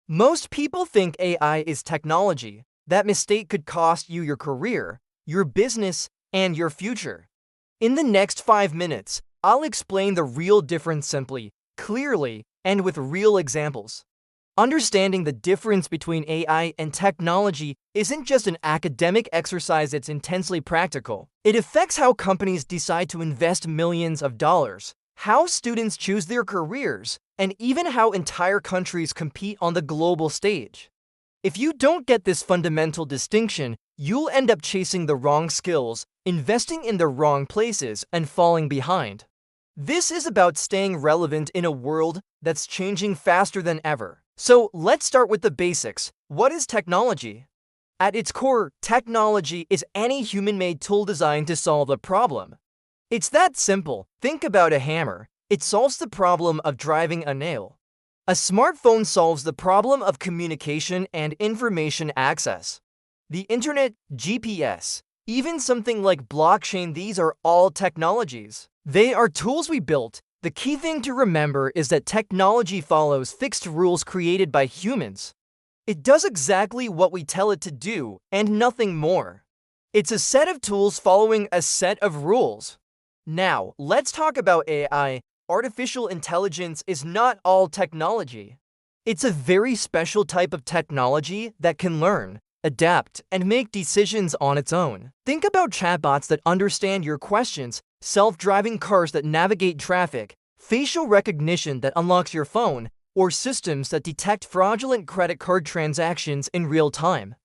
Most people think AI is technology. That mistake could cost you your career, your business, and your future. In the next 5 minutes, I'll explain the real difference simply, clearly, and with real examples. Understanding the difference between AI and technology isn't just an academic exercise, it's intensely practical. It affects how companies decide to invest millions of dollars, how students choose their careers, and even how entire countries compete on the global stage. If you don't get this fundamental distinction, you'll end up chasing the wrong skills, investing in the wrong places, and falling behind. This is about staying relevant in a world that's changing faster than ever. So let's start with the basics. What is technology? At its core, technology is any human-made tool designed to solve a problem. It's that simple. Think about a hammer. It solves the problem of driving a nail. A smartphone solves the problem of communication and information access. The internet, GPS, even something like blockchain, these are all technologies. They are tools we built. The key thing to remember is that technology follows fixed rules created by humans. It does exactly what we tell it to do, and nothing more. It's a set of tools following a set of rules. Now, let's talk about AI. Artificial intelligence is not all technology. It's a very special type of technology that can learn, adapt, and make decisions on its own. Think about chatbots that understand your questions, self-driving cars that navigate traffic, facial recognition that unlocks your phone, or systems that detect fraudulent credit card transactions in real time.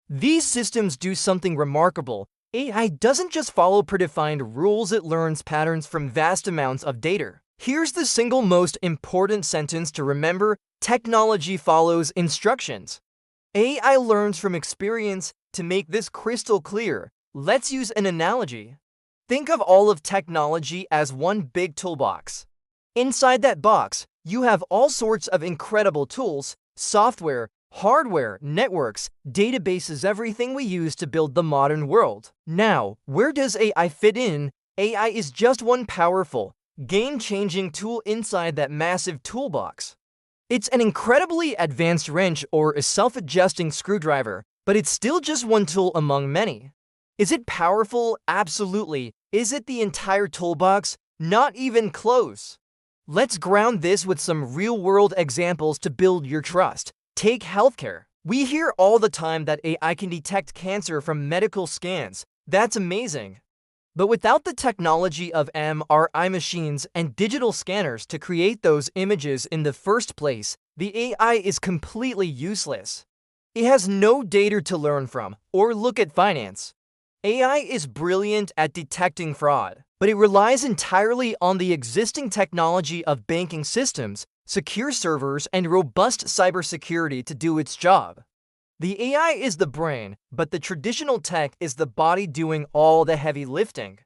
These systems do something remarkable. AI doesn't just follow predefined rules, it learns patterns from vast amounts of data. Here's the single most important sentence to remember: technology follows instructions. AI learns from experience. To make this crystal clear, let's use an analogy. Think of all of technology as one big toolbox. Inside that box, you have all sorts of incredible tools, software, hardware, networks, databases, everything we use to build the modern world. Now, where does AI fit in? AI is just one powerful, game-changing tool inside that massive toolbox. It's an incredibly advanced wrench or a self-adjusting screwdriver, but it's still just one tool among many. Is it powerful? Absolutely. Is it the entire toolbox? Not even close. Let's ground this with some real-world examples to build your trust. Take healthcare. We hear all the time that AI can detect cancer from medical scans. That's amazing. But without the technology of MRI machines and digital scanners to create those images in the first place, the AI is completely useless. It has no data to learn from. Or look at finance. AI is brilliant at detecting fraud, but it relies entirely on the existing technology of banking systems, secure servers, and robust cybersecurity to do its job. The AI is the brain, but the traditional tech is the body doing all the heavy lifting.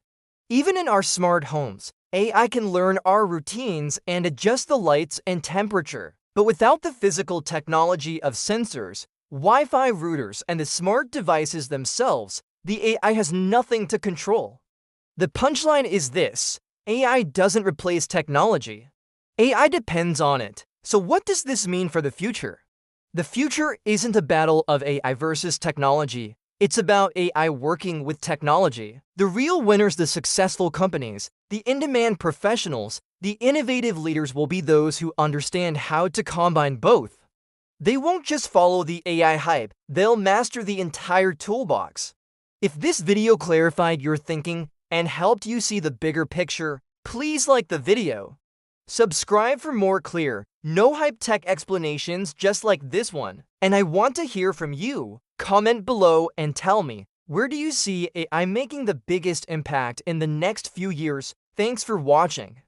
Even in our smart homes, AI can learn our routines and adjust the lights and temperature. But without the physical technology of sensors, Wi-Fi routers, and the smart devices themselves, the AI has nothing to control. The punchline is this: AI doesn't replace technology. AI depends on it. So what does this mean for the future? The future isn't a battle of AI versus technology. It's about AI working with technology. The real winners, the successful companies, the in-demand professionals, the innovative leaders will be those who understand how to combine both. They won't just follow the AI hype, they'll master the entire toolbox. If this video clarified your thinking and helped you see the bigger picture, please like the video. Subscribe for more clear, no-hype tech explanations just like this one. And I want to hear from you. Comment below and tell me, where do you see AI making the biggest impact in the next few years? Thanks for watching.